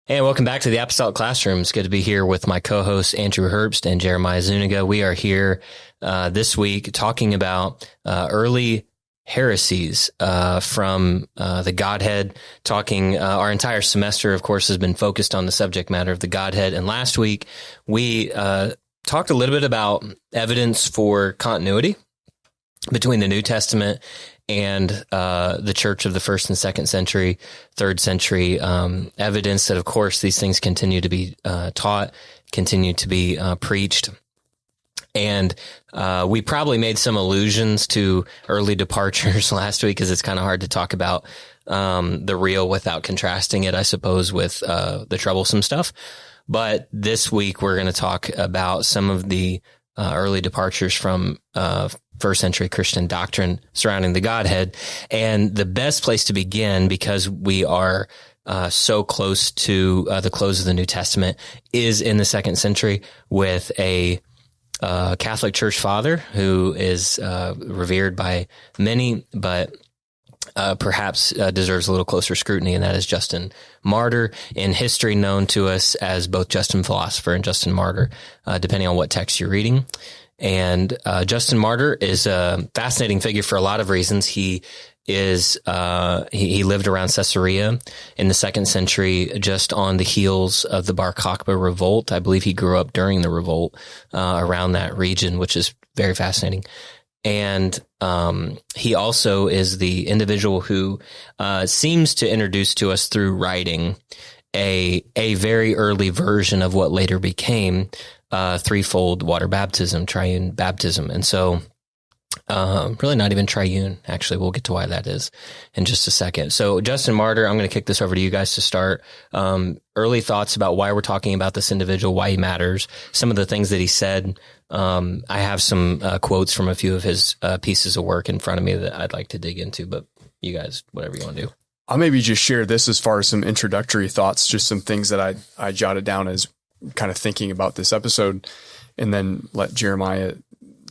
And welcome back to the Apostolic Classroom. It's good to be here with my co-hosts, Andrew Herbst and Jeremiah Zuniga. We are here this week talking about early heresies from the Godhead, talking our entire semester, of course, has been focused on the subject matter of the Godhead. And last week, we talked a little bit about evidence for continuity between the New Testament and the church of the first and second century, third century, evidence that, of course, these things continue to be taught, continue to be preached. And we probably made some allusions to early departures last week because it's kind of hard to talk about the real without contrasting it, I suppose, with the troublesome stuff. But this week, we're going to talk about some of the early departures from first century Christian doctrine surrounding the Godhead. And the best place to begin, because we are so close to the close of the New Testament, is in the second century with a Catholic Church father who is revered by many, but perhaps deserves a little closer scrutiny, and that is Justin Martyr, in history known to us as both Justin Philosopher and Justin Martyr, depending on what text you're reading. And Justin Martyr is a fascinating figure for a lot of reasons. He is he lived around Caesarea in the second century, just on the heels of the Bar Kokhba revolt. I believe he grew up during the revolt around that region, which is very fascinating. And he also is the individual who seems to introduce to us through writing a very early version of what later became threefold water baptism, triune baptism. And so really not even triune, actually. We'll get to why that is in just a second. So Justin Martyr, I'm going to kick this over to you guys to start. Early thoughts about why we're talking about this individual, why he matters, some of the things that he said. I have some quotes from a few of his pieces of work in front of me that I'd like to dig into, but you guys, whatever you want to do. I'll maybe just share this as far as some introductory thoughts, just some things that I jotted down as kind of thinking about this episode, and then let Jeremiah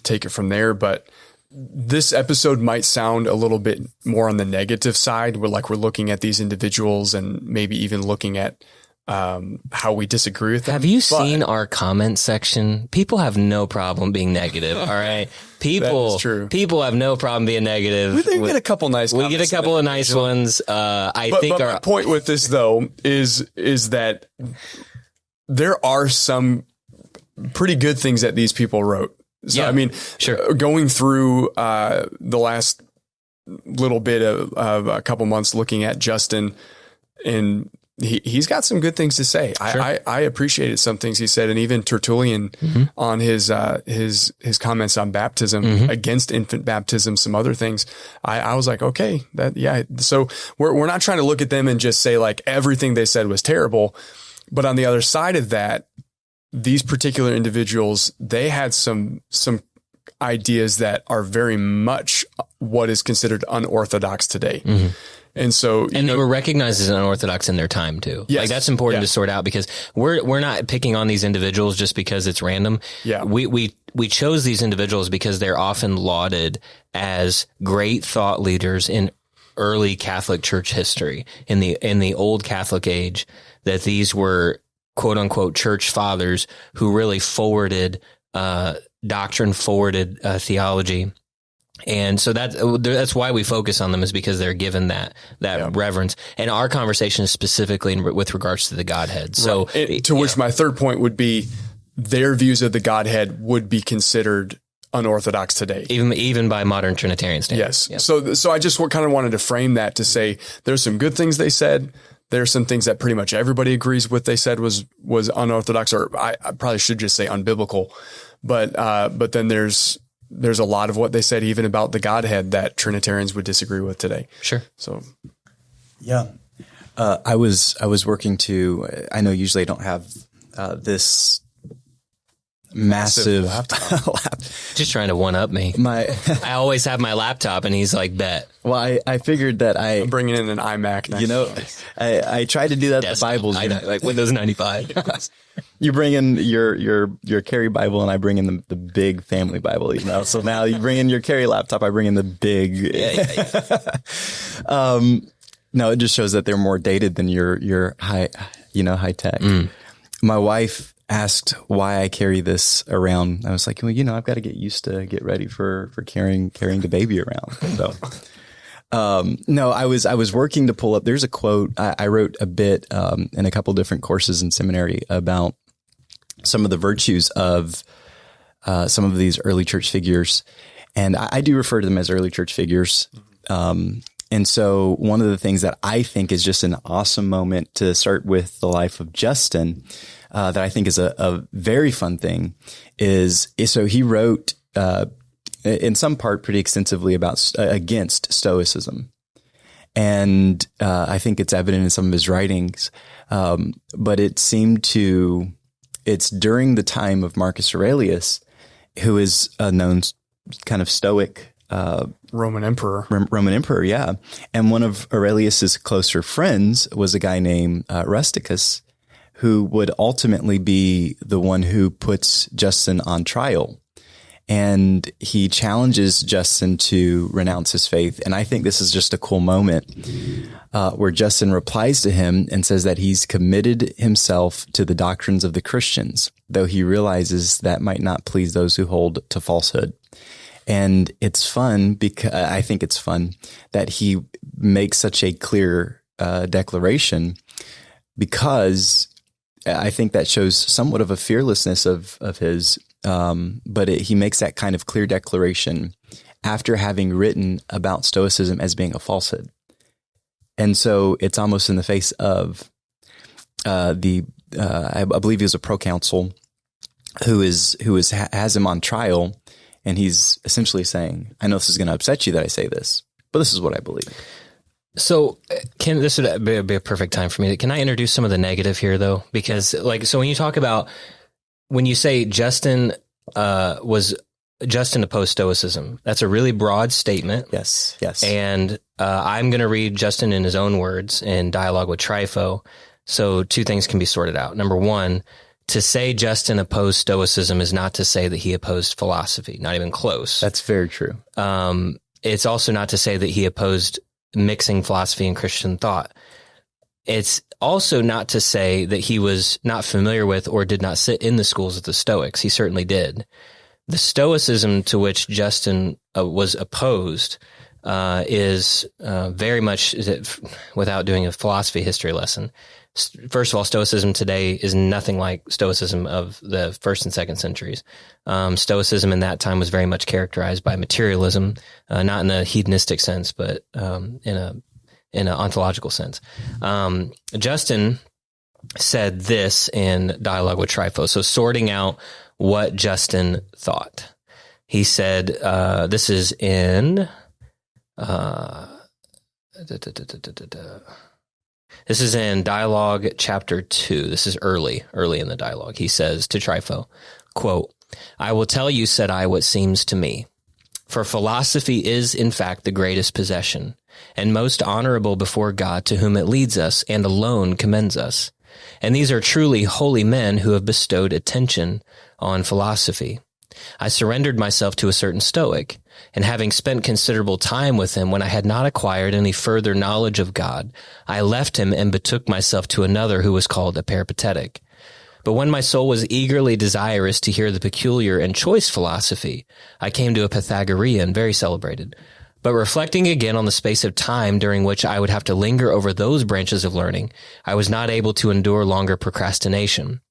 take it from there. But this episode might sound a little bit more on the negative side, where we're looking at these individuals and maybe even looking at how we disagree with them. Have you seen our comment section? People have no problem being negative. All right. People have no problem being negative. We get a couple nice comments. We get a couple of nice ones. But my point with this though is that there are some pretty good things that these people wrote. So, yeah, I mean, sure. Going through the last little bit of a couple months looking at Justin, and he's got some good things to say. Sure. I appreciated some things he said, and even Tertullian on his comments on baptism, against infant baptism, some other things. I was like, okay, So we're not trying to look at them and just say like everything they said was terrible, but on the other side of that, these particular individuals, they had some ideas that are very much what is considered unorthodox today. And so, they were recognized as unorthodox in their time too. Yes. Like that's important to sort out, because we're not picking on these individuals just because it's random. Yeah. We chose these individuals because they're often lauded as great thought leaders in early Catholic Church history, in the old Catholic age, that these were quote unquote church fathers who really forwarded doctrine, forwarded theology. And so that's why we focus on them, is because they're given that reverence. And our conversation is specifically with regards to the Godhead. So to which my third point would be, their views of the Godhead would be considered unorthodox today, even by modern Trinitarian standards. Yes. So I just kind of wanted to frame that to say there's some good things they said. There's some things that pretty much everybody agrees with they said was unorthodox, or I probably should just say unbiblical. But then there's a lot of what they said even about the Godhead that Trinitarians would disagree with today. Sure. So, yeah. I was working I know usually I don't have this massive laptop. Just trying to one up me. I always have my laptop, and he's like, bet. Well, I figured that I'm bringing in an iMac next. I tried to do that. Desktop. The Bibles, like Windows 95. You bring in your carry Bible, and I bring in the big family Bible. So now you bring in your carry laptop, I bring in the big. Yeah. No, it just shows that they're more dated than your high high tech. My wife asked why I carry this around. I was like, well, I've got to get ready for carrying the baby around. So, no, I was working to pull up. There's a quote. I wrote a bit, in a couple different courses in seminary about some of the virtues of, some of these early church figures. And I do refer to them as early church figures. And so one of the things that I think is just an awesome moment to start with the life of Justin, that I think is a very fun thing is so he wrote, in some part pretty extensively against Stoicism. And, I think it's evident in some of his writings. But it's during the time of Marcus Aurelius, who is a known kind of Stoic, Roman emperor. Roman emperor, yeah. And one of Aurelius's closer friends was a guy named Rusticus, who would ultimately be the one who puts Justin on trial. And he challenges Justin to renounce his faith. And I think this is just a cool moment where Justin replies to him and says that he's committed himself to the doctrines of the Christians, though he realizes that might not please those who hold to falsehood. And it's fun because I think it's fun that he makes such a clear declaration, because I think that shows somewhat of a fearlessness of his. But he makes that kind of clear declaration after having written about Stoicism as being a falsehood. And so it's almost in the face of I believe he was a proconsul who has him on trial. And he's essentially saying, I know this is going to upset you that I say this, but this is what I believe. So this would be a perfect time for me. Can I introduce some of the negative here, though? Because so when you talk about, when you say Justin opposed Stoicism, that's a really broad statement. Yes. And I'm going to read Justin in his own words in dialogue with Trypho. So two things can be sorted out. Number one, to say Justin opposed Stoicism is not to say that he opposed philosophy, not even close. That's very true. It's also not to say that he opposed mixing philosophy and Christian thought. It's also not to say that he was not familiar with or did not sit in the schools of the Stoics. He certainly did. The Stoicism to which Justin was opposed is very much, without doing a philosophy history lesson, first of all, Stoicism today is nothing like Stoicism of the first and second centuries. Stoicism in that time was very much characterized by materialism, not in a hedonistic sense, but in an ontological sense. Justin said this in dialogue with Trypho. So sorting out what Justin thought. He said, this is in... This is in Dialogue Chapter 2. This is early in the dialogue. He says to Trypho, quote, I will tell you, said I, what seems to me. For philosophy is, in fact, the greatest possession, and most honorable before God, to whom it leads us, and alone commends us. And these are truly holy men who have bestowed attention on philosophy. I surrendered myself to a certain Stoic, and having spent considerable time with him when I had not acquired any further knowledge of God, I left him and betook myself to another who was called a peripatetic. But when my soul was eagerly desirous to hear the peculiar and choice philosophy, I came to a Pythagorean, very celebrated. But reflecting again on the space of time during which I would have to linger over those branches of learning, I was not able to endure longer procrastination.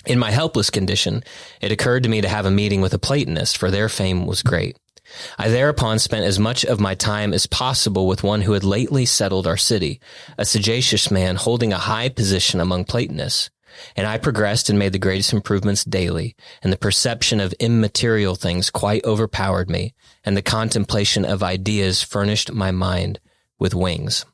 In my helpless condition, it occurred to me to have a meeting with a Platonist, for their fame was great. I thereupon spent as much of my time as possible with one who had lately settled our city, a sagacious man holding a high position among Platonists. And I progressed and made the greatest improvements daily, and the perception of immaterial things quite overpowered me, and the contemplation of ideas furnished my mind with wings.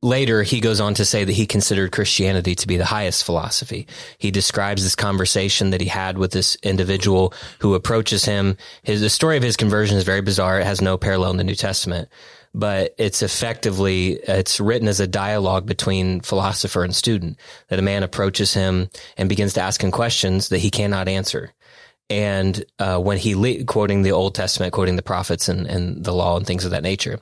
Later, he goes on to say that he considered Christianity to be the highest philosophy. He describes this conversation that he had with this individual who approaches him. The story of his conversion is very bizarre. It has no parallel in the New Testament, but it's written as a dialogue between philosopher and student, that a man approaches him and begins to ask him questions that he cannot answer. And when quoting the Old Testament, quoting the prophets and the law and things of that nature.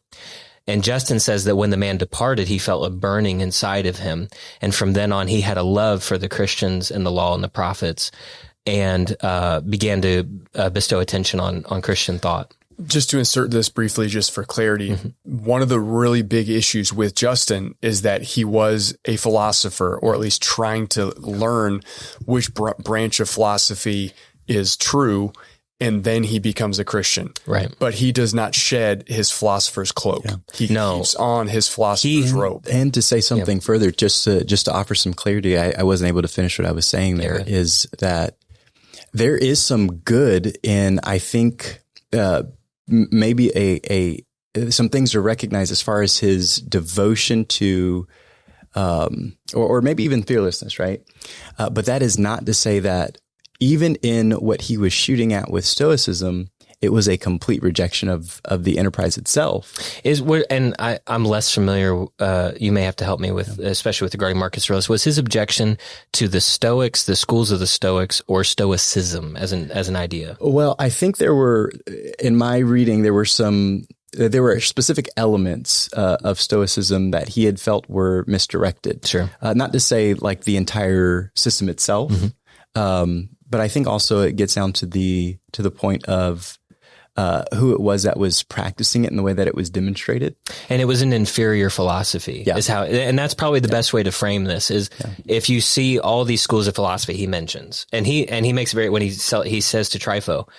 And Justin says that when the man departed, he felt a burning inside of him. And from then on, he had a love for the Christians and the law and the prophets, and began to bestow attention on Christian thought. Just to insert this briefly, just for clarity, one of the really big issues with Justin is that he was a philosopher, or at least trying to learn which branch of philosophy is true, and then he becomes a Christian. Right. But he does not shed his philosopher's cloak. Yeah. He keeps on his philosopher's robe. And to say something further, just to offer some clarity, I wasn't able to finish what I was saying there, is that there is some good in, I think, maybe some things to recognize as far as his devotion to, or maybe even fearlessness, right? But that is not to say that even in what he was shooting at with Stoicism, it was a complete rejection of the enterprise itself. I'm less familiar. You may have to help me with, especially with regarding Marcus Aurelius. Was his objection to the Stoics, the schools of the Stoics, or Stoicism as an idea? Well, I think there were, in my reading, there were specific elements of Stoicism that he had felt were misdirected. Sure. Not to say like the entire system itself, but I think also it gets down to the point of who it was that was practicing it in the way that it was demonstrated. And it was an inferior philosophy is how, and that's probably the best way to frame this is if you see all these schools of philosophy he mentions, and he makes it very, when he says to Trypho,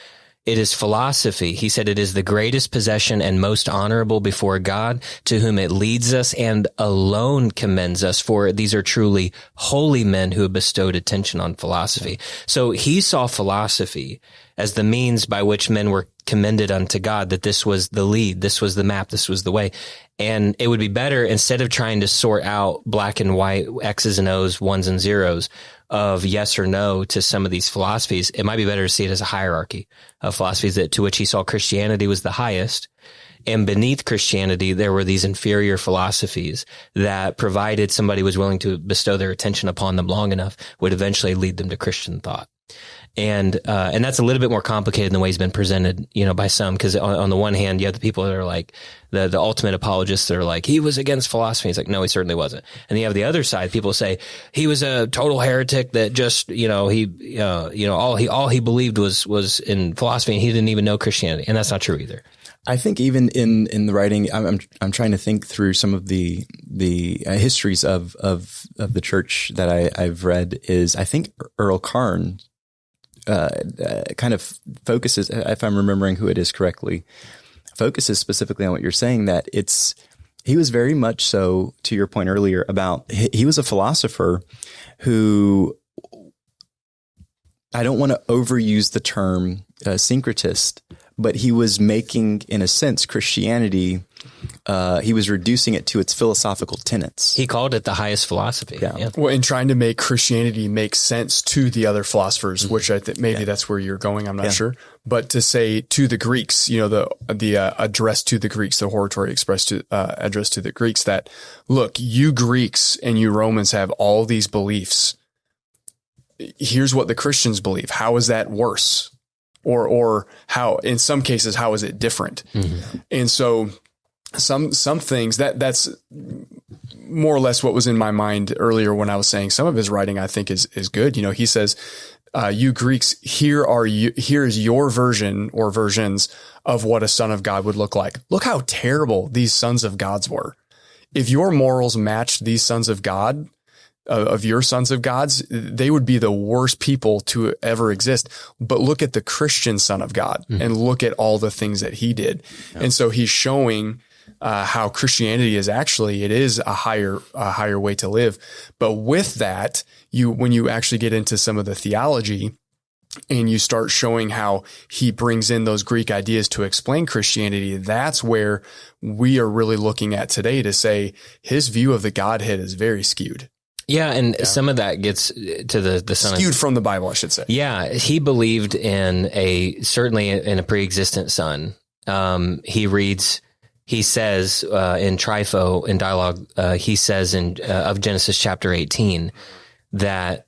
it is philosophy. He said it is the greatest possession and most honorable before God, to whom it leads us and alone commends us, for these are truly holy men who have bestowed attention on philosophy. So he saw philosophy as the means by which men were commended unto God, that this was the lead, this was the map, this was the way. And it would be better, instead of trying to sort out black and white, X's and O's, ones and zeros of yes or no to some of these philosophies, it might be better to see it as a hierarchy of philosophies to which he saw Christianity was the highest. And beneath Christianity, there were these inferior philosophies that, provided somebody was willing to bestow their attention upon them long enough, would eventually lead them to Christian thought. And that's a little bit more complicated than the way he's been presented, by some, because on the one hand, you have the people that are like the ultimate apologists that are like, he was against philosophy. He's like, no, he certainly wasn't. And then you have the other side. People say he was a total heretic that just, all he believed was in philosophy, and he didn't even know Christianity. And that's not true either. I think even in the writing, I'm trying to think through some of the histories of the church that I've read. Is I think Earl Carn kind of focuses, if I'm remembering who it is correctly, focuses specifically on what you're saying, that he was very much so, to your point earlier about, he was a philosopher who, I don't want to overuse the term syncretist, but he was making, in a sense, Christianity, he was reducing it to its philosophical tenets. He called it the highest philosophy. Yeah. Well, in trying to make Christianity make sense to the other philosophers, which I think maybe that's where you're going. I'm not sure. But to say to the Greeks, the address to the Greeks, the hortatory address to the Greeks, that, look, you Greeks and you Romans have all these beliefs. Here's what the Christians believe. How is that worse? Or how, in some cases, how is it different? Mm-hmm. And so some things that's more or less what was in my mind earlier when I was saying some of his writing I think is good. He says, you Greeks, here is your version or versions of what a son of God would look like. Look how terrible these sons of gods were. If your morals matched these sons of God, of your sons of gods, they would be the worst people to ever exist. But look at the Christian son of God and look at all the things that he did. Yeah. And so he's showing how Christianity is actually, it is a higher way to live. But with that, when you actually get into some of the theology and you start showing how he brings in those Greek ideas to explain Christianity, that's where we are really looking at today to say his view of the Godhead is very skewed. Yeah, and some of that gets to the son skewed from the Bible, I should say. Yeah, he believed certainly in a pre-existent son. He says in Trypho, in dialogue, he says of Genesis chapter 18 that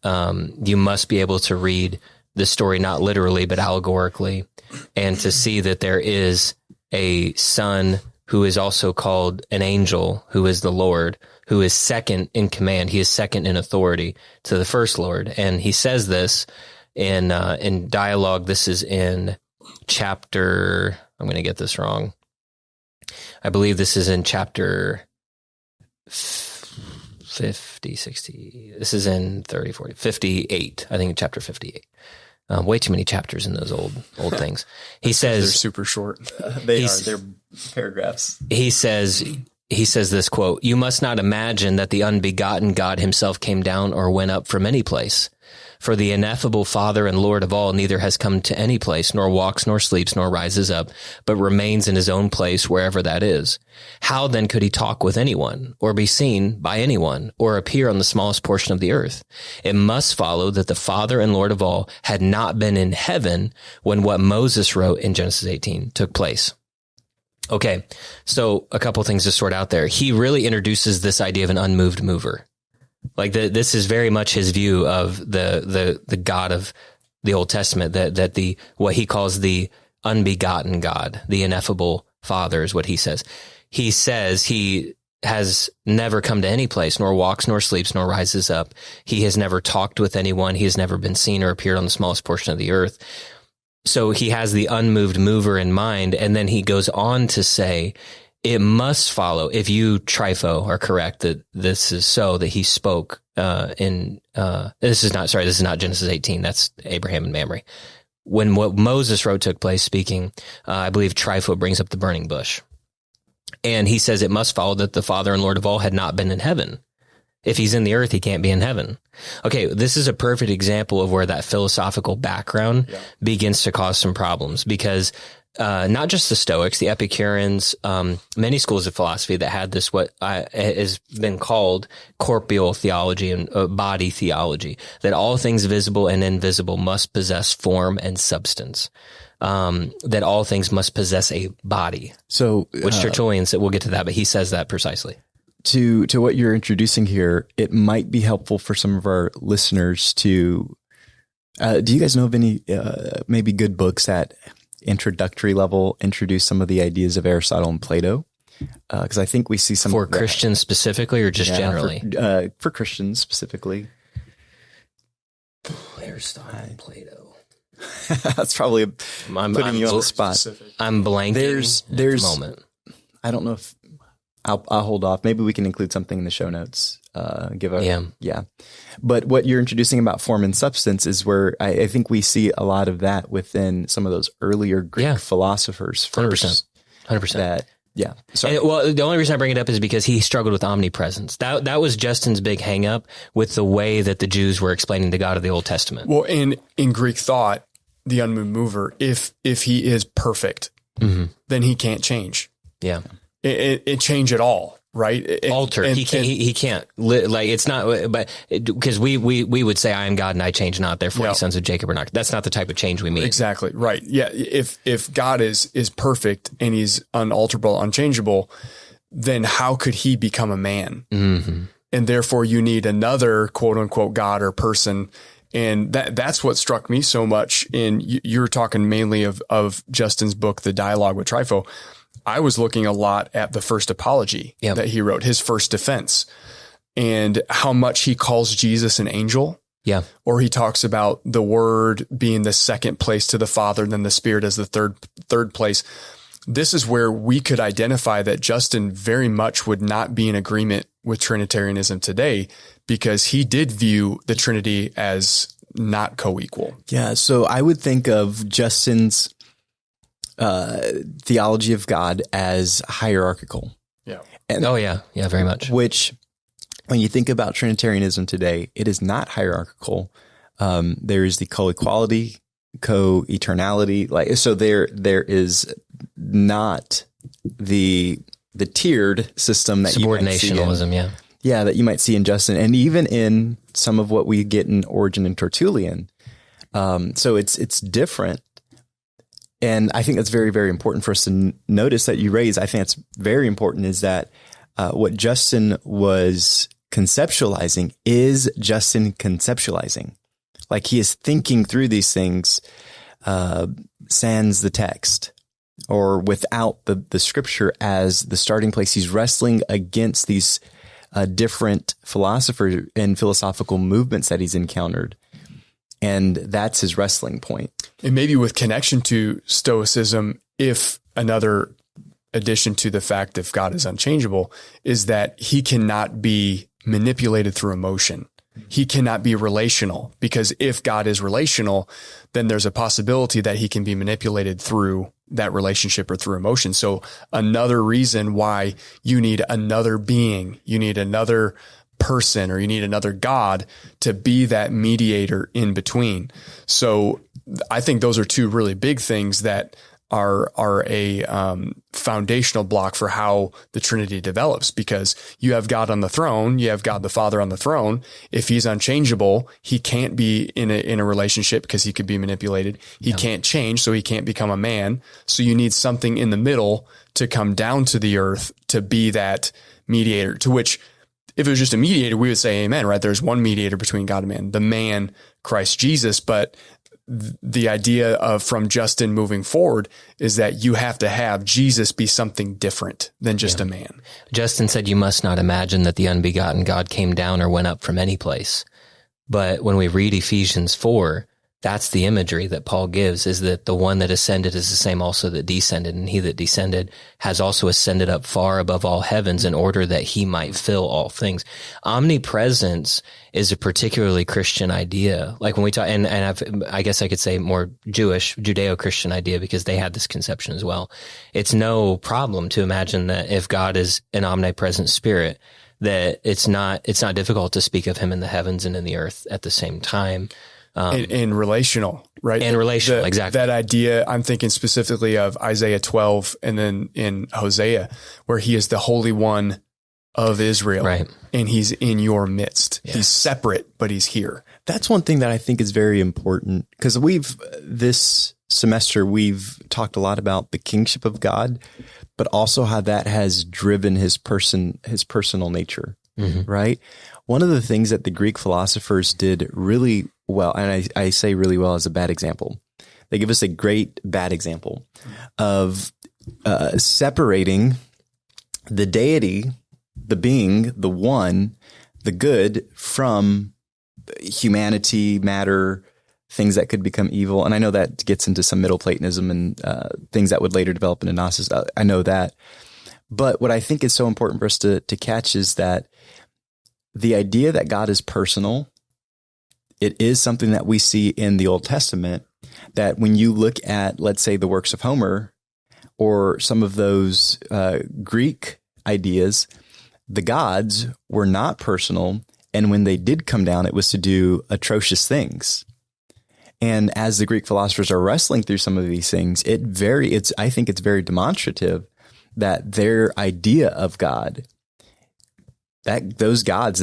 you must be able to read the story not literally but allegorically, and to see that there is a son who is also called an angel, who is the Lord, who is second in command. He is second in authority to the first Lord. And he says this in dialogue. This is in chapter, I'm going to get this wrong. I believe this is in chapter 50, 60. This is in 30, 40, 58. I think chapter 58. Way too many chapters in those old things. He says they're super short. They're paragraphs. He says this quote, "You must not imagine that the unbegotten God himself came down or went up from any place. For the ineffable Father and Lord of all neither has come to any place, nor walks, nor sleeps, nor rises up, but remains in his own place wherever that is. How then could he talk with anyone, or be seen by anyone, or appear on the smallest portion of the earth? It must follow that the Father and Lord of all had not been in heaven when what Moses wrote in Genesis 18 took place." Okay, so a couple things to sort out there. He really introduces this idea of an unmoved mover. Like this is very much his view of the God of the Old Testament, that what he calls the unbegotten God, the ineffable Father is what he says. He says he has never come to any place, nor walks, nor sleeps, nor rises up. He has never talked with anyone. He has never been seen or appeared on the smallest portion of the earth. So he has the unmoved mover in mind. And then he goes on to say, it must follow, if you, Trypho, are correct, that this is so, that he spoke this is not Genesis 18, that's Abraham and Mamre. When what Moses wrote took place speaking, I believe Trypho brings up the burning bush. And he says it must follow that the Father and Lord of all had not been in heaven. If he's in the earth, he can't be in heaven. Okay, this is a perfect example of where that philosophical background begins to cause some problems, because not just the Stoics, the Epicureans, many schools of philosophy that had this, what has been called corporeal theology and body theology, that all things visible and invisible must possess form and substance, that all things must possess a body. So, which Tertullian said, we'll get to that, but he says that precisely. To what you're introducing here, it might be helpful for some of our listeners to, do you guys know of any maybe good books that introductory level introduce some of the ideas of Aristotle and Plato? Because I think we see some for Christians specifically, or just generally for Christians specifically. Aristotle and Plato. That's probably putting you on the spot. Specific. I'm blanking. There's at the moment. I don't know if I'll hold off. Maybe we can include something in the show notes. Yeah. But what you're introducing about form and substance is where I think we see a lot of that within some of those earlier Greek philosophers first. 100%. Sorry. Well, the only reason I bring it up is because he struggled with omnipresence. That was Justin's big hang up with the way that the Jews were explaining the God of the Old Testament. Well, in Greek thought, the unmoved mover, if he is perfect, then he can't change. Yeah. It change at all, right? Alter. He can't like, it's not, but because we would say I am God and I change not, therefore the sons of Jacob are not. That's not the type of change we mean. Exactly. Right. Yeah. If God is perfect and he's unalterable, unchangeable, then how could he become a man? Mm-hmm. And therefore you need another quote unquote God or person. And that's what struck me so much. You were talking mainly of Justin's book, The Dialogue with Trypho. I was looking a lot at the first apology that he wrote, his first defense, and how much he calls Jesus an angel. Yeah. Or he talks about the Word being the second place to the Father, and then the Spirit as the third place. This is where we could identify that Justin very much would not be in agreement with Trinitarianism today, because he did view the Trinity as not co-equal. Yeah. So I would think of Justin's theology of God as hierarchical. Yeah. And, very much. Which, when you think about Trinitarianism today, it is not hierarchical. There is the co-equality, co-eternality. So there is not the tiered system that subordinationalism. That you might see in Justin, and even in some of what we get in Origen and Tertullian. So it's different. And I think that's very, very important for us to notice that you raise. I think it's very important is that what Justin was conceptualizing is Justin conceptualizing. Like he is thinking through these things, sans the text. or without the scripture as the starting place. He's wrestling against these different philosophers and philosophical movements that he's encountered. And that's his wrestling point. And maybe with connection to Stoicism, if another addition to the fact that God is unchangeable is that he cannot be manipulated through emotion. He cannot be relational, because if God is relational, then there's a possibility that he can be manipulated through that relationship or through emotion. So another reason why you need another being, you need another person, or you need another God to be that mediator in between. So I think those are two really big things that are a foundational block for how the Trinity develops, because you have God on the throne, you have God the Father on the throne. If he's unchangeable, he can't be in a relationship because he could be manipulated. He can't change, so he can't become a man. So you need something in the middle to come down to the earth to be that mediator, to which if it was just a mediator, we would say amen, right? There's one mediator between God and man, the man, Christ Jesus. But the idea of from Justin moving forward is that you have to have Jesus be something different than just a man. Justin said, you must not imagine that the unbegotten God came down or went up from any place. But when we read Ephesians 4, that's the imagery that Paul gives, is that the one that ascended is the same also that descended, and he that descended has also ascended up far above all heavens in order that he might fill all things. Omnipresence is a particularly Christian idea. Like when we talk, and I guess I could say more Judeo-Christian idea, because they had this conception as well. It's no problem to imagine that if God is an omnipresent spirit, that it's not difficult to speak of him in the heavens and in the earth at the same time. In relational, right? And relational, exactly. That idea, I'm thinking specifically of Isaiah 12 and then in Hosea, where he is the Holy One of Israel, right? And he's in your midst. Yes. He's separate, but he's here. That's one thing that I think is very important, because this semester, we've talked a lot about the kingship of God, but also how that has driven his personal nature, right? One of the things that the Greek philosophers did really well, and I say really well as a bad example, they give us a great bad example of separating the deity, the being, the one, the good, from humanity, matter, things that could become evil. And I know that gets into some Middle Platonism and things that would later develop into Gnosis. I know that. But what I think is so important for us to catch is that the idea that God is personal, it is something that we see in the Old Testament, that when you look at, let's say, the works of Homer or some of those Greek ideas, the gods were not personal. And when they did come down, it was to do atrocious things. And as the Greek philosophers are wrestling through some of these things, I think it's very demonstrative that their idea of God, that God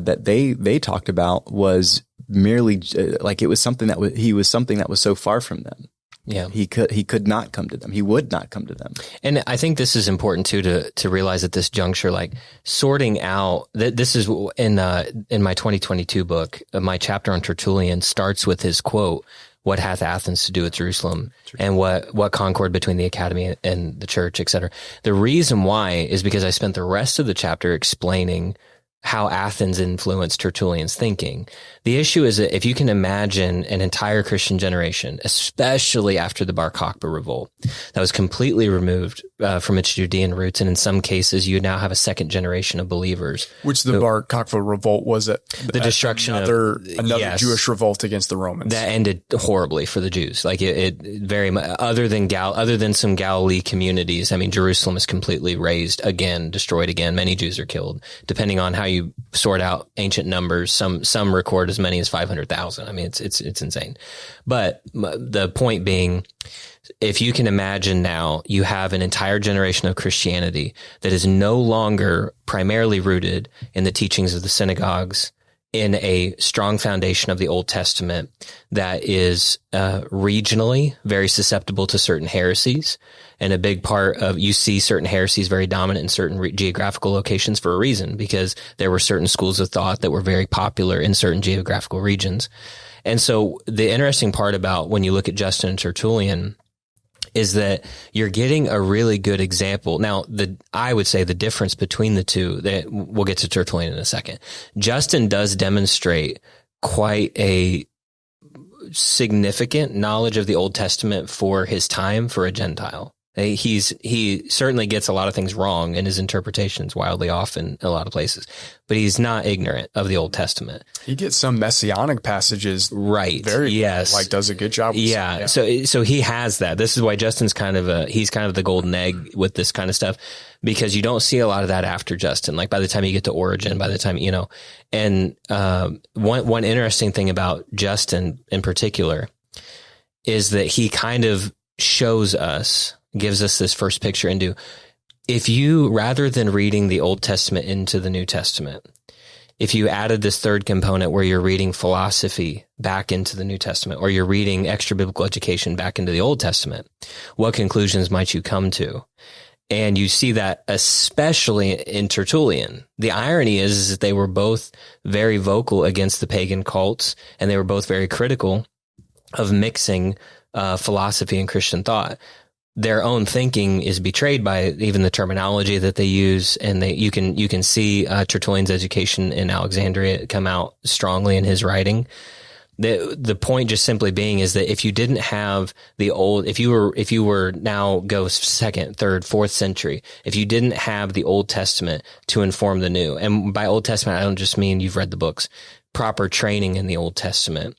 that they talked about was merely like it was something he was something that was so far from them. Yeah, he could not come to them. He would not come to them. And I think this is important too to realize at this juncture, like sorting out that this is in my 2022 book, my chapter on Tertullian starts with his quote, "What hath Athens to do with Jerusalem?" And what concord between the academy and the church, etc. The reason why is because I spent the rest of the chapter explaining how Athens influenced Tertullian's thinking. The issue is that if you can imagine an entire Christian generation, especially after the Bar Kokhba revolt, that was completely removed from its Judean roots, and in some cases, you now have a second generation of believers. Which the Bar Kokhba revolt was the destruction another yes, Jewish revolt against the Romans. That ended horribly for the Jews. Like it very much, other than some Galilee communities. I mean, Jerusalem is completely razed again, destroyed again. Many Jews are killed, depending on how you sort out ancient numbers. Some record as many as 500,000. I mean, it's insane. But the point being, if you can imagine now, you have an entire generation of Christianity that is no longer primarily rooted in the teachings of the synagogues, in a strong foundation of the Old Testament that is regionally very susceptible to certain heresies. And a big part of, you see certain heresies very dominant in certain geographical locations for a reason, because there were certain schools of thought that were very popular in certain geographical regions. And so the interesting part about when you look at Justin and Tertullian is that you're getting a really good example. Now, I would say the difference between the two, that we'll get to Tertullian in a second. Justin does demonstrate quite a significant knowledge of the Old Testament for his time, for a Gentile. He certainly gets a lot of things wrong, and his interpretation's wildly off in a lot of places, but he's not ignorant of the Old Testament. He gets some messianic passages right. Very yes. like does a good job. Yeah. So he has that. This is why Justin's he's kind of the golden egg with this kind of stuff, because you don't see a lot of that after Justin. Like by the time you get to Origen, by the time, and one interesting thing about Justin in particular is that he kind of gives us this first picture into, if you, rather than reading the Old Testament into the New Testament, if you added this third component where you're reading philosophy back into the New Testament, or you're reading extra biblical education back into the Old Testament, what conclusions might you come to? And you see that especially in Tertullian. The irony is that they were both very vocal against the pagan cults, and they were both very critical of mixing philosophy and Christian thought. Their own thinking is betrayed by even the terminology that they use, and you can see Tertullian's education in Alexandria come out strongly in his writing. The point just simply being is that if you didn't have the old, if you were now go second, third, fourth century, if you didn't have the Old Testament to inform the New, and by Old Testament I don't just mean you've read the books, proper training in the Old Testament.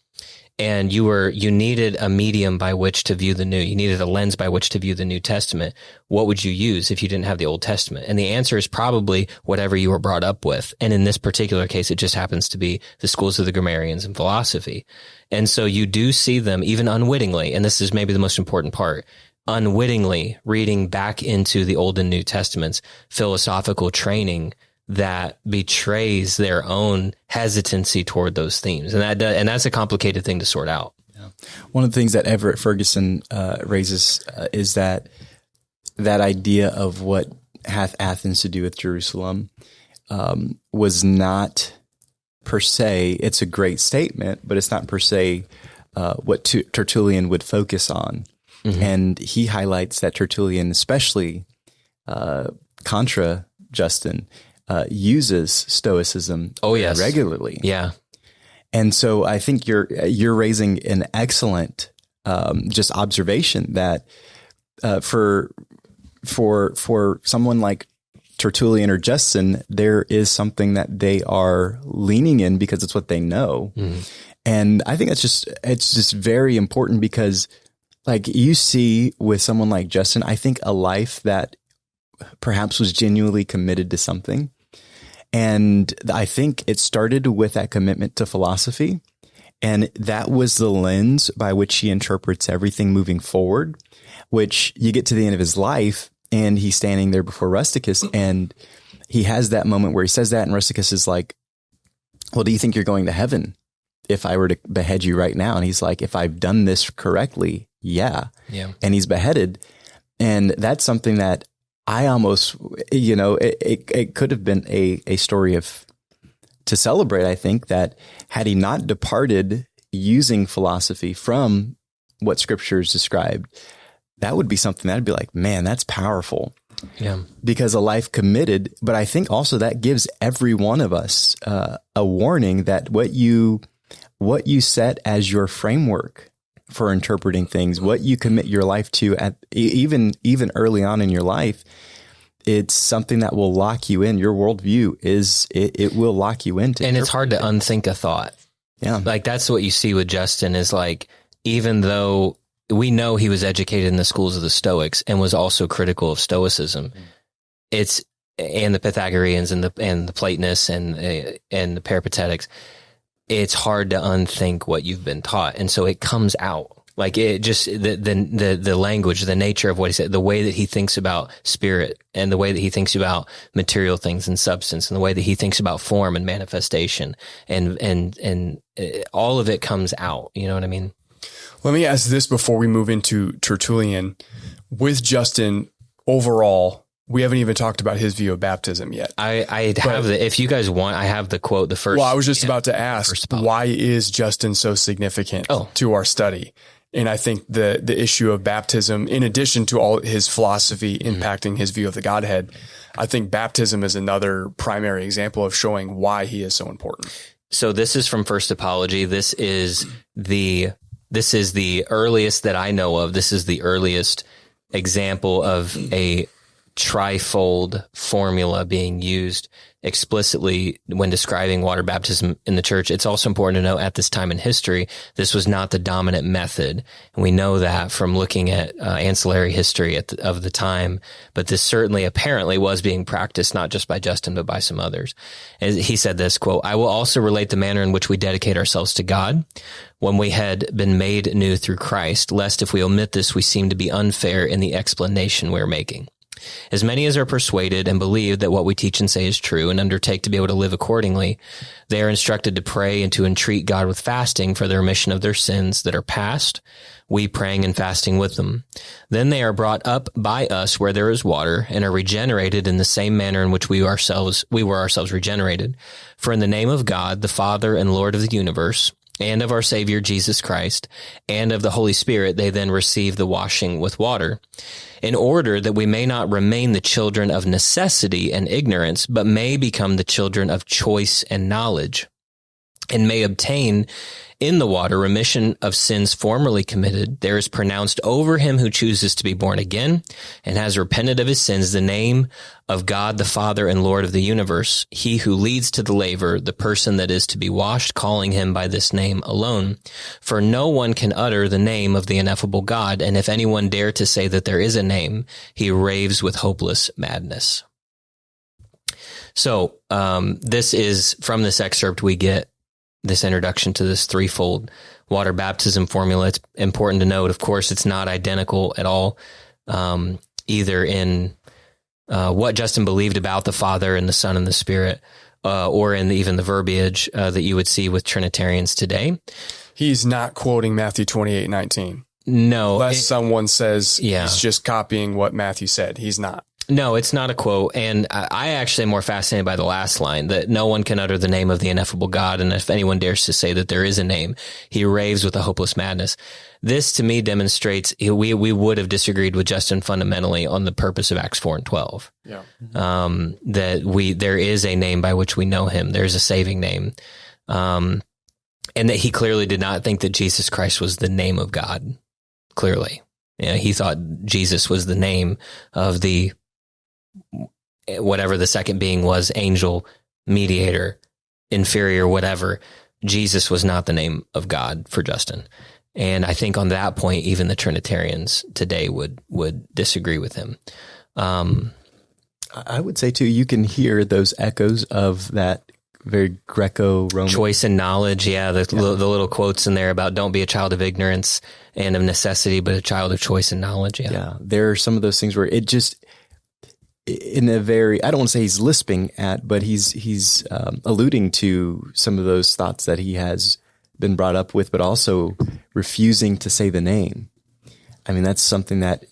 And you needed a medium by which to view the New. You needed a lens by which to view the New Testament. What would you use if you didn't have the Old Testament? And the answer is probably whatever you were brought up with. And in this particular case, it just happens to be the schools of the grammarians and philosophy. And so you do see them, even unwittingly, and this is maybe the most important part, unwittingly reading back into the Old and New Testaments, philosophical training that betrays their own hesitancy toward those themes. And that's a complicated thing to sort out. Yeah. One of the things that Everett Ferguson raises is that idea of what hath Athens to do with Jerusalem was not per se, it's a great statement, but it's not per se what Tertullian would focus on. Mm-hmm. And he highlights that Tertullian, especially contra Justin, uses Stoicism regularly. Yeah. And so I think you're raising an excellent just observation that for someone like Tertullian or Justin, there is something that they are leaning in because it's what they know. Mm-hmm. And I think it's just very important because like you see with someone like Justin, I think a life that perhaps was genuinely committed to something. And I think it started with that commitment to philosophy. And that was the lens by which he interprets everything moving forward, which you get to the end of his life and he's standing there before Rusticus and he has that moment where he says that and Rusticus is like, well, do you think you're going to heaven if I were to behead you right now? And he's like, if I've done this correctly, yeah. And he's beheaded. And that's something that I almost, it could have been a story to celebrate. I think that had he not departed using philosophy from what scriptures described, that would be something that'd be like, man, that's powerful. Yeah. Because a life committed, but I think also that gives every one of us a warning that what you set as your framework for interpreting things, what you commit your life to at even early on in your life, it's something that will lock you in. Your worldview it will lock you into. And it's hard to unthink a thought. Yeah. Like that's what you see with Justin is like, even though we know he was educated in the schools of the Stoics and was also critical of Stoicism, and the Pythagoreans and the Platonists and the Peripatetics, it's hard to unthink what you've been taught. And so it comes out like it just, the language, the nature of what he said, the way that he thinks about spirit and the way that he thinks about material things and substance and the way that he thinks about form and manifestation and all of it comes out. You know what I mean? Let me ask this before we move into Tertullian. With Justin overall, we haven't even talked about his view of baptism yet. I have if you guys want, I have the quote, the first. Well, I was just about to ask, why is Justin so significant to our study? And I think the issue of baptism, in addition to all his philosophy impacting his view of the Godhead, I think baptism is another primary example of showing why he is so important. So this is from First Apology. This is the earliest that I know of. This is the earliest example of a trifold formula being used explicitly when describing water baptism in the church. It's also important to note at this time in history, this was not the dominant method. And we know that from looking at ancillary history of the time, but this certainly apparently was being practiced, not just by Justin, but by some others. And he said this, quote, "I will also relate the manner in which we dedicate ourselves to God when we had been made new through Christ, lest if we omit this, we seem to be unfair in the explanation we're making. As many as are persuaded and believe that what we teach and say is true and undertake to be able to live accordingly, they are instructed to pray and to entreat God with fasting for the remission of their sins that are past, we praying and fasting with them. Then they are brought up by us where there is water and are regenerated in the same manner in which we were ourselves regenerated. For in the name of God, the Father and Lord of the universe, and of our Savior Jesus Christ, and of the Holy Spirit, they then receive the washing with water, in order that we may not remain the children of necessity and ignorance, but may become the children of choice and knowledge, and may obtain in the water remission of sins formerly committed. There is pronounced over him who chooses to be born again and has repented of his sins the name of God the Father and Lord of the universe, he who leads to the laver, the person that is to be washed, calling him by this name alone. For no one can utter the name of the ineffable God, and if anyone dare to say that there is a name, he raves with hopeless madness." So this is from this excerpt we get this introduction to this threefold water baptism formula. It's important to note, of course, it's not identical at all, either in what Justin believed about the Father and the Son and the Spirit, or in even the verbiage that you would see with Trinitarians today. He's not quoting Matthew 28:19. No. Unless someone says he's just copying what Matthew said. He's not. No, it's not a quote. And I actually am more fascinated by the last line, that no one can utter the name of the ineffable God. And if anyone dares to say that there is a name, he raves with a hopeless madness. This to me demonstrates we would have disagreed with Justin fundamentally on the purpose of Acts 4 and 12. Yeah. That there is a name by which we know him. There's a saving name. And that he clearly did not think that Jesus Christ was the name of God. Clearly. He thought Jesus was the name of the whatever the second being was, angel, mediator, inferior, whatever. Jesus was not the name of God for Justin. And I think on that point, even the Trinitarians today would disagree with him. I would say too, you can hear those echoes of that very Greco-Roman choice and knowledge. Yeah. The little quotes in there about don't be a child of ignorance and of necessity, but a child of choice and knowledge. Yeah. There are some of those things where it just, in a very, I don't want to say he's lisping at, but he's alluding to some of those thoughts that he has been brought up with, but also refusing to say the name. I mean, that's something that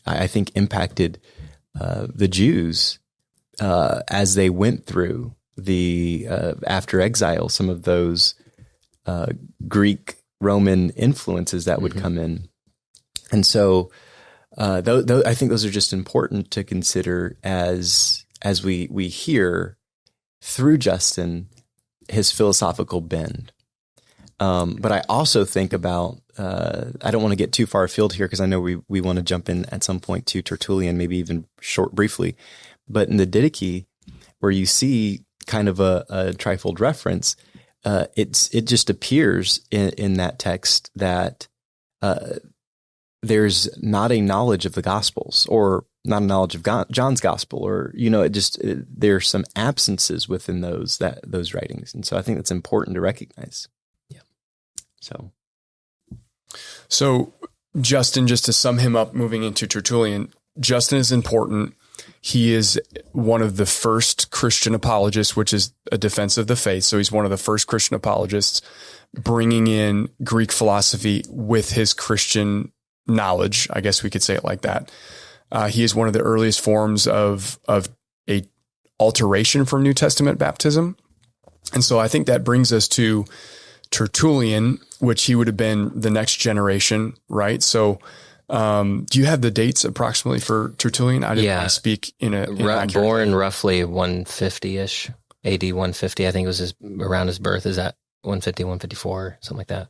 I think impacted the Jews as they went through the after exile, some of those Greek Roman influences that would come in, and so. I think those are just important to consider as we hear through Justin his philosophical bend. But I also think about I don't want to get too far afield here because I know we want to jump in at some point to Tertullian, maybe even briefly. But in the Didache, where you see kind of a trifold reference, it just appears in that text that. There's not a knowledge of the Gospels, or not a knowledge of John's Gospel, or there's some absences within those writings, and so I think that's important to recognize. Yeah. So Justin, just to sum him up, moving into Tertullian, Justin is important. He is one of the first Christian apologists, which is a defense of the faith. So he's one of the first Christian apologists, bringing in Greek philosophy with his Christian knowledge, I guess we could say it like that. He is one of the earliest forms of a alteration from New Testament baptism. And so I think that brings us to Tertullian, which he would have been the next generation, right? So, do you have the dates approximately for Tertullian? I didn't want to speak in a born roughly 150-ish, AD 150. I think it was around his birth. Is that 150, 154, something like that?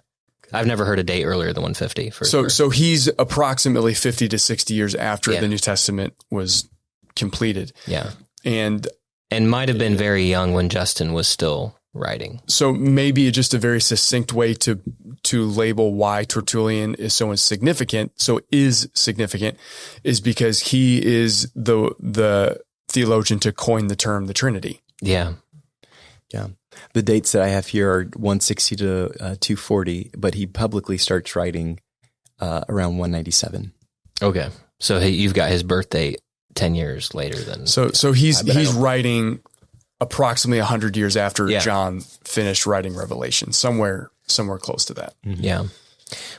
I've never heard a date earlier than 150. So he's approximately 50 to 60 years after the New Testament was completed. Yeah. And might have been very young when Justin was still writing. So maybe just a very succinct way to label why Tertullian is so significant is because he is the theologian to coin the term the Trinity. Yeah. Yeah. The dates that I have here are 160 to 240, but he publicly starts writing around 197. Okay. So you've got his birth date 10 years later than. So he's writing approximately 100 years after John finished writing Revelation, somewhere close to that. Mm-hmm. Yeah.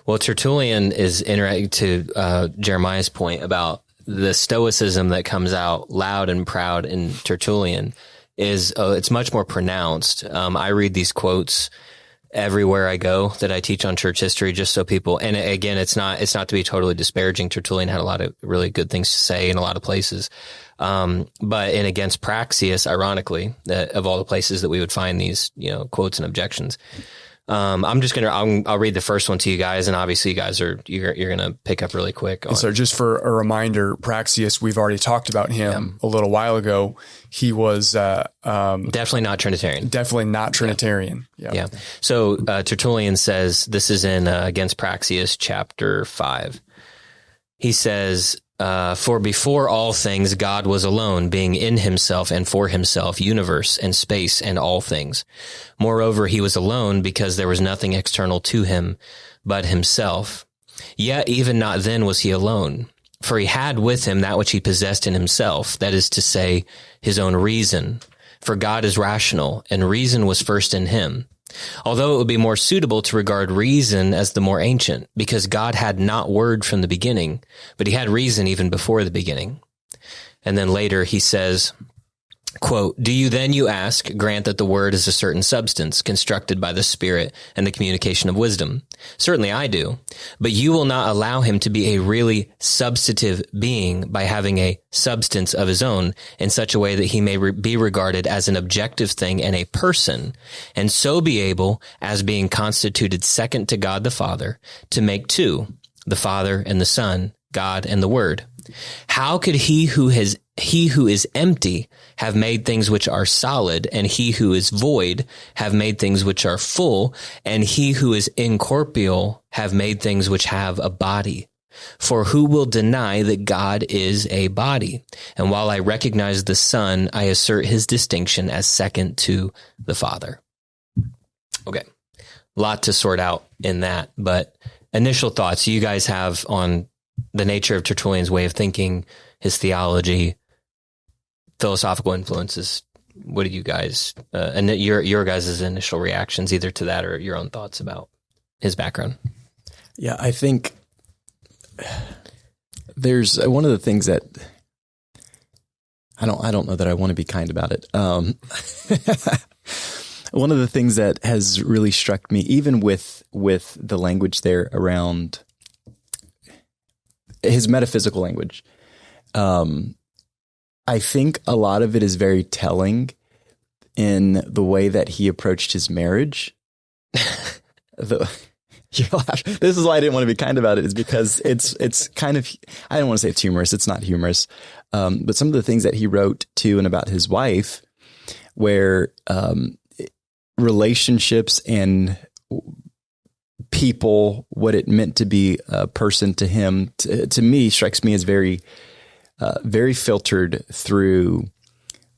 Well, Tertullian is interesting to Jeremiah's point about the stoicism that comes out loud and proud in Tertullian is it's much more pronounced. I read these quotes everywhere I go that I teach on church history, just so people, and again, it's not to be totally disparaging. Tertullian had a lot of really good things to say in a lot of places. But in Against Praxeus, ironically, of all the places that we would find these, quotes and objections, I'll read the first one to you guys, and obviously you guys you're going to pick up really quick. So just for a reminder, Praxeus, we've already talked about him a little while ago. He was definitely not Trinitarian. Definitely not Trinitarian. Yeah. So Tertullian says, this is in Against Praxeus, chapter 5. He says, for before all things, God was alone, being in himself and for himself, universe and space and all things. Moreover, he was alone because there was nothing external to him but himself. Yet even not then was he alone, for he had with him that which he possessed in himself, that is to say, his own reason. For God is rational, and reason was first in him. Although it would be more suitable to regard reason as the more ancient, because God had not word from the beginning, but he had reason even before the beginning. And then later he says, quote, do you then, you ask, grant that the word is a certain substance constructed by the Spirit and the communication of wisdom? Certainly I do, but you will not allow him to be a really substantive being by having a substance of his own in such a way that he may be regarded as an objective thing and a person, and so be able, as being constituted second to God the Father, to make two, the Father and the Son, God and the Word. How could he who is empty have made things which are solid, and he who is void have made things which are full, and he who is incorporeal have made things which have a body? For who will deny that God is a body? And while I recognize the Son, I assert his distinction as second to the Father. Okay. A lot to sort out in that, but initial thoughts you guys have on the nature of Tertullian's way of thinking, his theology, philosophical influences. What do you guys, and your guys' initial reactions either to that or your own thoughts about his background? Yeah, I think there's one of the things that I don't know that I want to be kind about it. One of the things that has really struck me, even with the language there around his metaphysical language, I think a lot of it is very telling in the way that he approached his marriage. This is why I didn't want to be kind about it, is because it's kind of, I don't want to say it's humorous. It's not humorous. But some of the things that he wrote to and about his wife, where relationships and people, what it meant to be a person to him, to me, strikes me as very, very filtered through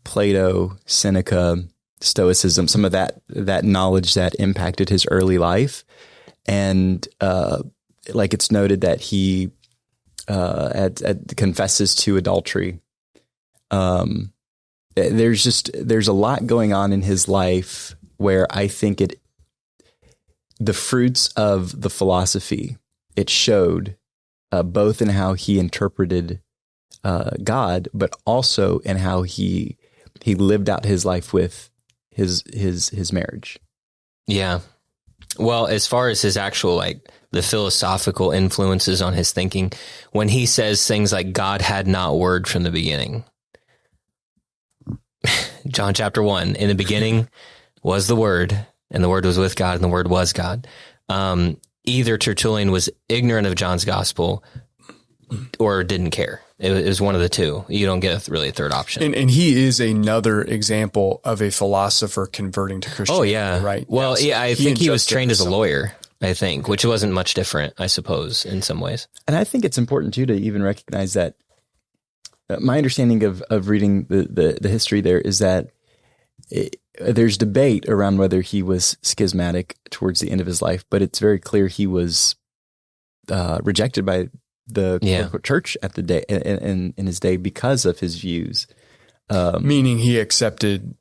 Plato, Seneca, Stoicism, some of that knowledge that impacted his early life. And like it's noted that he confesses to adultery. There's a lot going on in his life where I think the fruits of the philosophy, it showed both in how he interpreted God, but also in how he lived out his life with his marriage. Yeah. Well, as far as his actual, like, the philosophical influences on his thinking, when he says things like God had not word from the beginning, John chapter 1, in the beginning was the Word, and the Word was with God, and the Word was God. Either Tertullian was ignorant of John's gospel or didn't care. It was one of the two. You don't get really a third option. And he is another example of a philosopher converting to Christianity. Oh, yeah. Right. Well, yes. yeah, I think he was trained as a lawyer, I think, which wasn't much different, I suppose, in some ways. And I think it's important, too, to even recognize that my understanding of reading the history there is that there's debate around whether he was schismatic towards the end of his life, but it's very clear he was rejected by the church at the day in his day because of his views. Meaning he accepted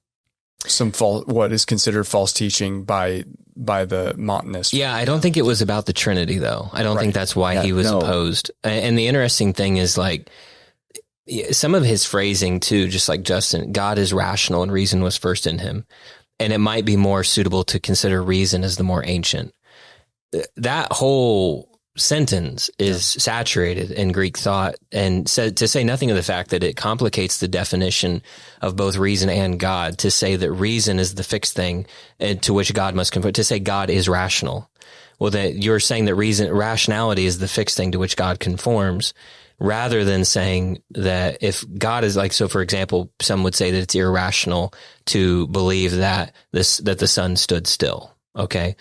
some what is considered false teaching by the Montanists. Yeah, I don't think it was about the Trinity, though. I don't think that's why he was opposed. And the interesting thing is, like, some of his phrasing too, just like Justin, God is rational and reason was first in him. And it might be more suitable to consider reason as the more ancient. That whole sentence is saturated in Greek thought, and to say nothing of the fact that it complicates the definition of both reason and God, to say that reason is the fixed thing to which God must conform, to say God is rational. Well, that you're saying that rationality is the fixed thing to which God conforms, rather than saying that if God is like, so for example, some would say that it's irrational to believe that the sun stood still. Okay.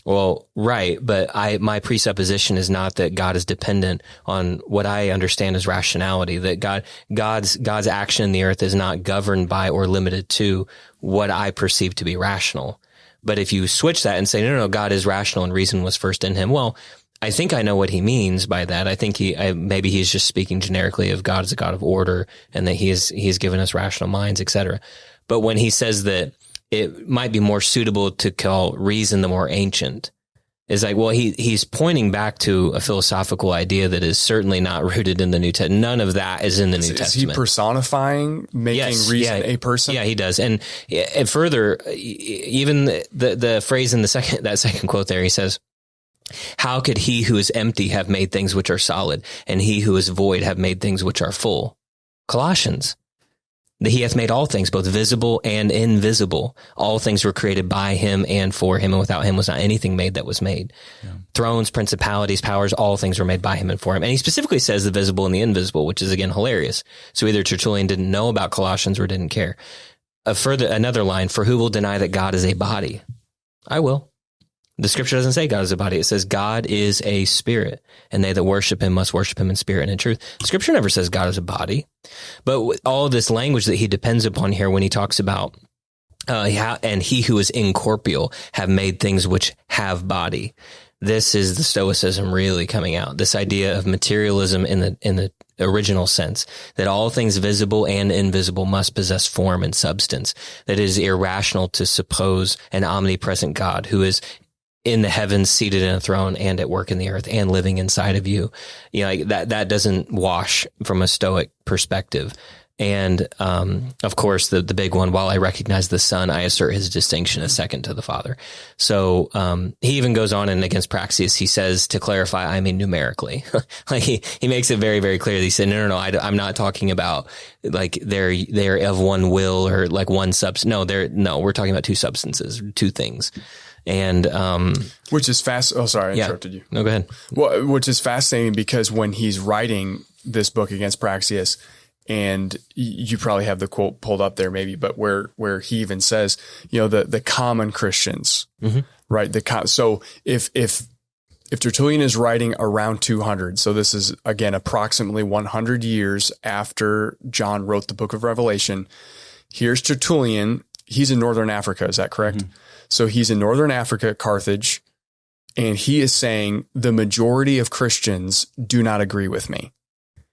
Well, right. But my presupposition is not that God is dependent on what I understand as rationality, that God's action in the earth is not governed by or limited to what I perceive to be rational. But if you switch that and say, no, God is rational and reason was first in him. Well, I think I know what he means by that. I think maybe he's just speaking generically of God as a God of order, and that he's given us rational minds, etc. But when he says that it might be more suitable to call reason the more ancient, is like, well, he's pointing back to a philosophical idea that is certainly not rooted in the New Testament. None of that is in the New Testament. Is he personifying, making reason a person? Yeah, he does. And further, even the phrase in that second quote there, he says, how could he who is empty have made things which are solid, and he who is void have made things which are full? Colossians. He hath made all things, both visible and invisible. All things were created by him and for him, and without him was not anything made that was made. Yeah. Thrones, principalities, powers, all things were made by him and for him. And he specifically says the visible and the invisible, which is, again, hilarious. So either Tertullian didn't know about Colossians or didn't care. Another line, for who will deny that God is a body? I will. The scripture doesn't say God is a body. It says God is a spirit, and they that worship him must worship him in spirit and in truth. Scripture never says God is a body. But with all of this language that he depends upon here when he talks about and he who is incorporeal have made things which have body. This is the Stoicism really coming out. This idea of materialism in the original sense, that all things visible and invisible must possess form and substance. That it is irrational to suppose an omnipresent God who is in the heavens, seated in a throne, and at work in the earth, and living inside of you. You know, like that doesn't wash from a Stoic perspective. And, of course, the big one, while I recognize the Son, I assert his distinction as second to the Father. So, he even goes on, and against Praxeas, he says, to clarify, I mean numerically. Like he makes it very, very clear that he said, no, I'm not talking about like they're of one will or like one substance. No, we're talking about two substances, two things. And, which is fast. Oh, sorry, I interrupted you. No, go ahead. Well, which is fascinating because when he's writing this book against Praxeas, and you probably have the quote pulled up there maybe, but where he even says, you know, the common Christians, right? So if Tertullian is writing around 200, so this is again, approximately 100 years after John wrote the book of Revelation, here's Tertullian. He's in Northern Africa. Is that correct? Mm-hmm. So he's in Northern Africa, Carthage, and he is saying the majority of Christians do not agree with me.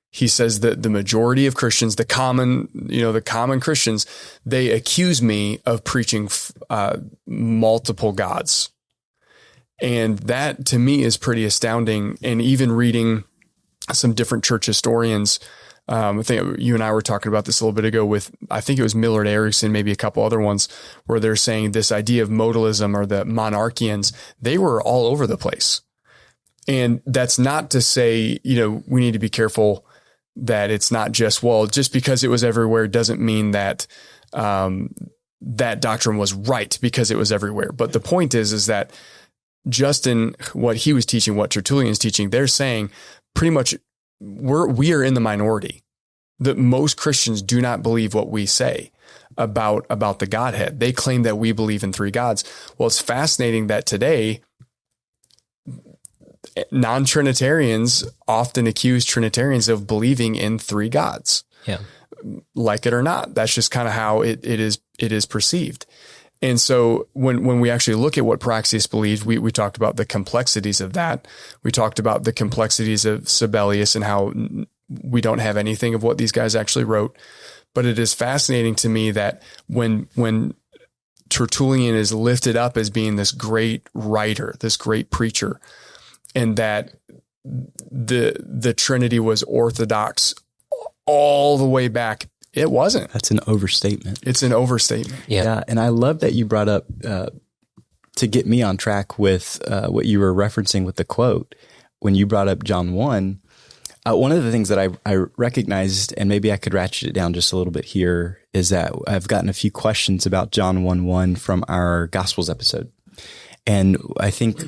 He says that the majority of Christians, the common Christians, they accuse me of preaching multiple gods. And that to me is pretty astounding. And even reading some different church historians, I think you and I were talking about this a little bit ago with, I think it was Millard Erickson, maybe a couple other ones, where they're saying this idea of modalism or the monarchians, they were all over the place. And that's not to say, we need to be careful that it's not just, just because it was everywhere doesn't mean that that doctrine was right because it was everywhere. But the point is that Justin, what he was teaching, what Tertullian is teaching, they're saying pretty much we are in the minority. That most Christians do not believe what we say about the Godhead. They claim that we believe in three gods. Well, it's fascinating that today non-Trinitarians often accuse Trinitarians of believing in three gods. Yeah. Like it or not. That's just kind of how it is perceived. And so when we actually look at what Praxeas believed, we talked about the complexities of that. We talked about the complexities of Sibelius and how we don't have anything of what these guys actually wrote. But it is fascinating to me that when Tertullian is lifted up as being this great writer, this great preacher, and that the Trinity was orthodox all the way back, it wasn't. That's an overstatement. It's an overstatement. Yeah. And I love that you brought up, to get me on track with what you were referencing with the quote, when you brought up John 1, one of the things that I recognized, and maybe I could ratchet it down just a little bit here, is that I've gotten a few questions about John 1:1 from our Gospels episode. And I think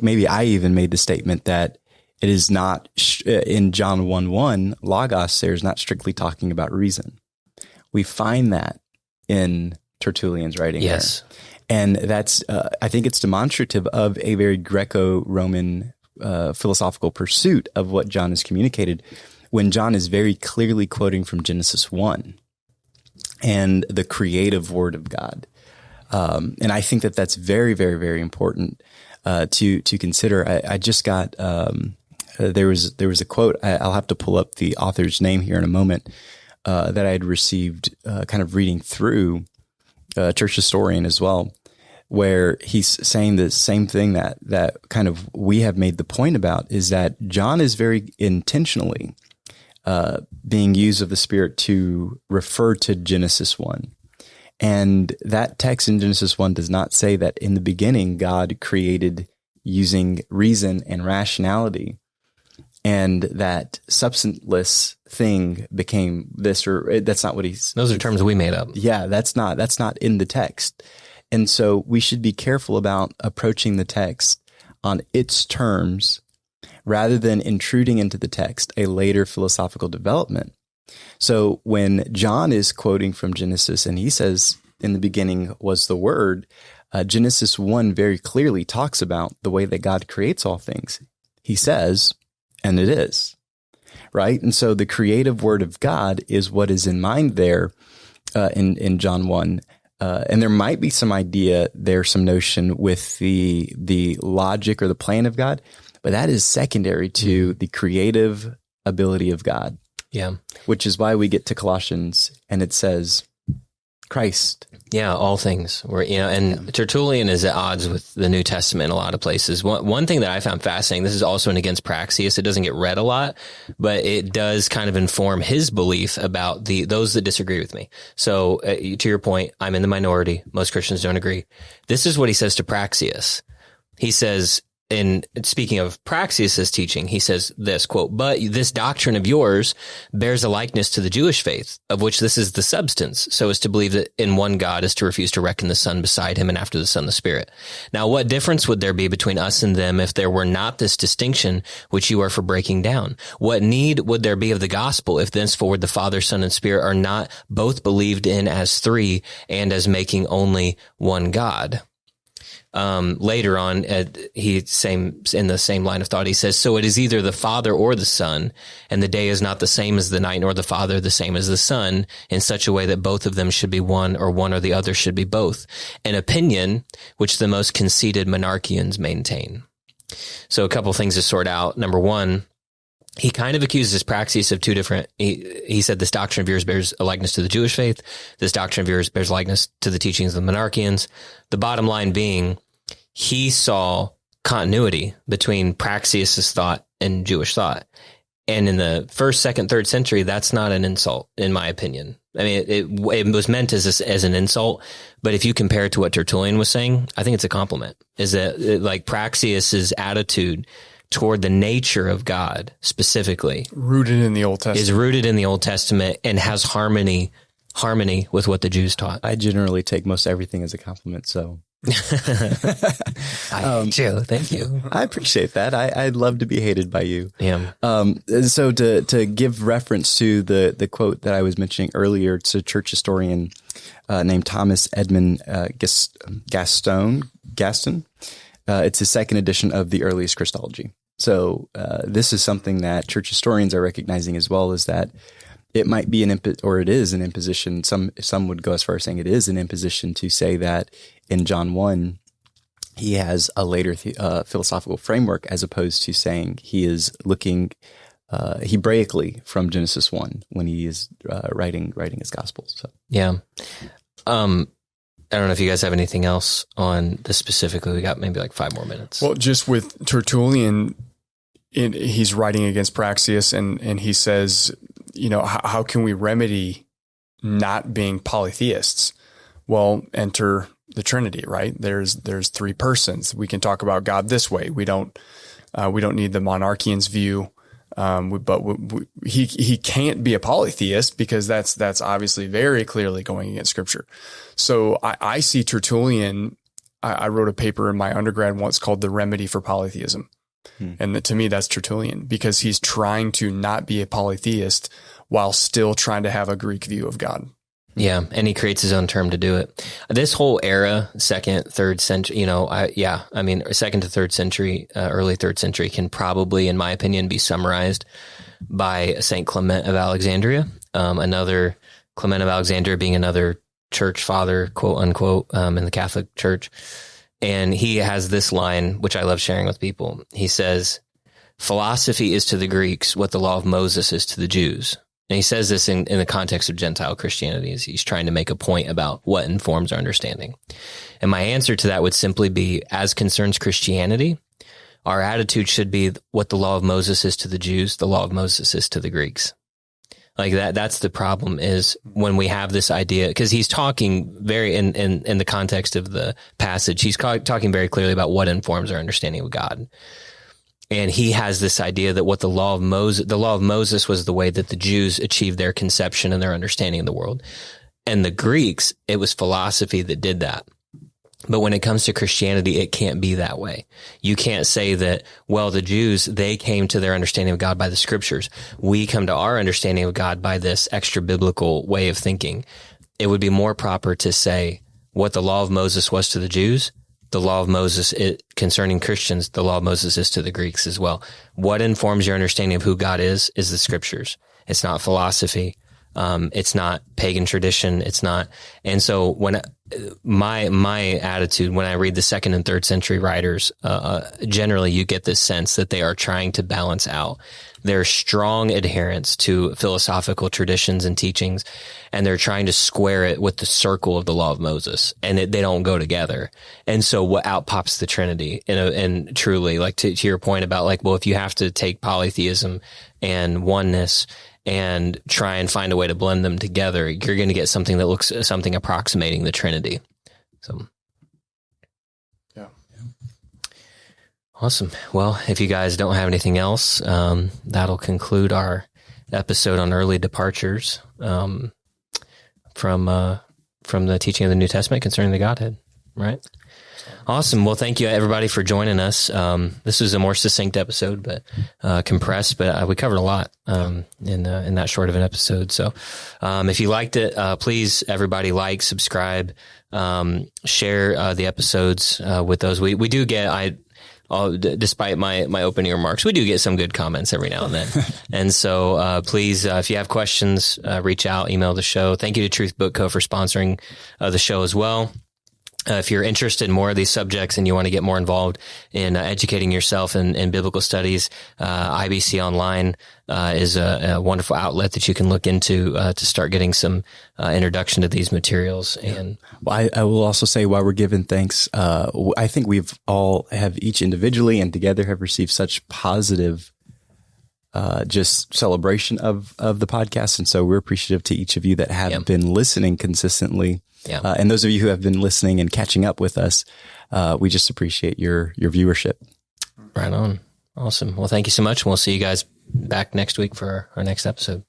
maybe I even made the statement that it is not in John 1:1, Logos there is not strictly talking about reason. We find that in Tertullian's writing. Yes. There. And that's, I think it's demonstrative of a very Greco-Roman philosophical pursuit of what John has communicated, when John is very clearly quoting from Genesis 1 and the creative word of God. And I think that that's very, very, very important to consider. I just got there was a quote. I'll have to pull up the author's name here in a moment that I had received kind of reading through church historian as well, where he's saying the same thing that kind of we have made the point about, is that John is very intentionally being used of the Spirit to refer to Genesis 1. And that text in Genesis 1 does not say that in the beginning God created using reason and rationality, and that substanceless thing became this, or that's not what he's... Those are terms we made up. Yeah, that's not in the text. And so we should be careful about approaching the text on its terms rather than intruding into the text a later philosophical development. So when John is quoting from Genesis and he says, in the beginning was the Word, Genesis 1 very clearly talks about the way that God creates all things. He says, and it is, right? And so the creative word of God is what is in mind there in John 1. And there might be some idea there, some notion with the logic or the plan of God, but that is secondary to the creative ability of God. Yeah. Which is why we get to Colossians and it says Christ. Yeah, all things were, and Tertullian is at odds with the New Testament in a lot of places. One thing that I found fascinating, this is also an against Praxeas. It doesn't get read a lot, but it does kind of inform his belief about those that disagree with me. So to your point, I'm in the minority. Most Christians don't agree. This is what he says to Praxeas. He says, in speaking of Praxeas' teaching, he says this, quote, "But this doctrine of yours bears a likeness to the Jewish faith, of which this is the substance, so as to believe that in one God is to refuse to reckon the Son beside him, and after the Son the Spirit. Now what difference would there be between us and them if there were not this distinction which you are for breaking down? What need would there be of the gospel if thenceforward the Father, Son, and Spirit are not both believed in as three and as making only one God?" Later on, in the same line of thought, he says, "So it is either the Father or the Son, and the day is not the same as the night, nor the Father the same as the Son, in such a way that both of them should be one or the other should be both, an opinion which the most conceited monarchians maintain." So a couple things to sort out. Number one, he kind of accuses Praxeas of two different, he said, this doctrine of yours bears a likeness to the Jewish faith. This doctrine of yours bears a likeness to the teachings of the monarchians. The bottom line being, he saw continuity between Praxeas' thought and Jewish thought. And in the first, second, third century, that's not an insult, in my opinion. I mean, it was meant as an insult, but if you compare it to what Tertullian was saying, I think it's a compliment. Is that like Praxeus's attitude toward the nature of God specifically, rooted in the Old Testament, is rooted in the Old Testament and has harmony with what the Jews taught. I generally take most everything as a compliment, so. I do. Thank you. I appreciate that. I'd love to be hated by you. Yeah. So to give reference to the quote that I was mentioning earlier, it's a church historian named Thomas Edmund Gaston. It's the second edition of the earliest Christology. So this is something that church historians are recognizing as well, is that it might be it is an imposition. Some would go as far as saying it is an imposition to say that in John 1, he has a later philosophical framework, as opposed to saying he is looking Hebraically from Genesis 1 when he is writing his Gospels. So. Yeah. I don't know if you guys have anything else on this specifically. We got maybe like 5 more minutes. Well, just with Tertullian, he's writing against Praxeus, and he says, how can we remedy not being polytheists? Well, enter the Trinity, right? There's 3 persons. We can talk about God this way. We don't need the monarchian's view. He can't be a polytheist, because that's obviously very clearly going against Scripture. So I see Tertullian. I wrote a paper in my undergrad once called "The Remedy for Polytheism," and to me that's Tertullian, because he's trying to not be a polytheist while still trying to have a Greek view of God. Yeah, and he creates his own term to do it. This whole era, 2nd, 3rd century, second to third century, early 3rd century, can probably, in my opinion, be summarized by Saint Clement of Alexandria. Another Clement of Alexandria being another church father, quote unquote, in the Catholic Church. And he has this line, which I love sharing with people. He says, "Philosophy is to the Greeks what the law of Moses is to the Jews." And he says this in the context of Gentile Christianity, as he's trying to make a point about what informs our understanding. And my answer to that would simply be, as concerns Christianity, our attitude should be what the law of Moses is to the Jews, the law of Moses is to the Greeks. Like that's the problem, is when we have this idea, because he's talking very in the context of the passage, he's talking very clearly about what informs our understanding of God. And he has this idea that what the law of Moses was the way that the Jews achieved their conception and their understanding of the world. And the Greeks, it was philosophy that did that. But when it comes to Christianity, it can't be that way. You can't say that, well, the Jews, they came to their understanding of God by the Scriptures. We come to our understanding of God by this extra biblical way of thinking. It would be more proper to say what the law of Moses was to the Jews, the law of Moses concerning Christians, the law of Moses is to the Greeks as well. What informs your understanding of who God is the Scriptures. It's not philosophy. It's not pagan tradition. It's not. And so when my attitude, when I read the 2nd and 3rd century writers, generally you get this sense that they are trying to balance out their strong adherence to philosophical traditions and teachings, and they're trying to square it with the circle of the law of Moses, and they don't go together. And so what out pops the Trinity, and truly, like to your point about like, well, if you have to take polytheism and oneness and try and find a way to blend them together, you're going to get something that looks something approximating the Trinity. So, yeah. Awesome. Well, if you guys don't have anything else, that'll conclude our episode on early departures from the teaching of the New Testament concerning the Godhead. Right. Awesome. Well, thank you everybody for joining us. This was a more succinct episode, but compressed, but we covered a lot in that short of an episode. So if you liked it, please everybody like, subscribe, share the episodes with those. We do get despite my opening remarks, we do get some good comments every now and then. And so please, if you have questions, reach out, email the show. Thank you to Truth Book Co. for sponsoring the show as well. If you're interested in more of these subjects and you want to get more involved in educating yourself in biblical studies, IBC Online is a wonderful outlet that you can look into to start getting some introduction to these materials. And well, I will also say, while we're giving thanks, I think we've all have each individually and together have received such positive just celebration of the podcast. And so we're appreciative to each of you that have been listening consistently. And those of you who have been listening and catching up with us, we just appreciate your viewership. Right on. Awesome. Well, thank you so much. We'll see you guys back next week for our next episode.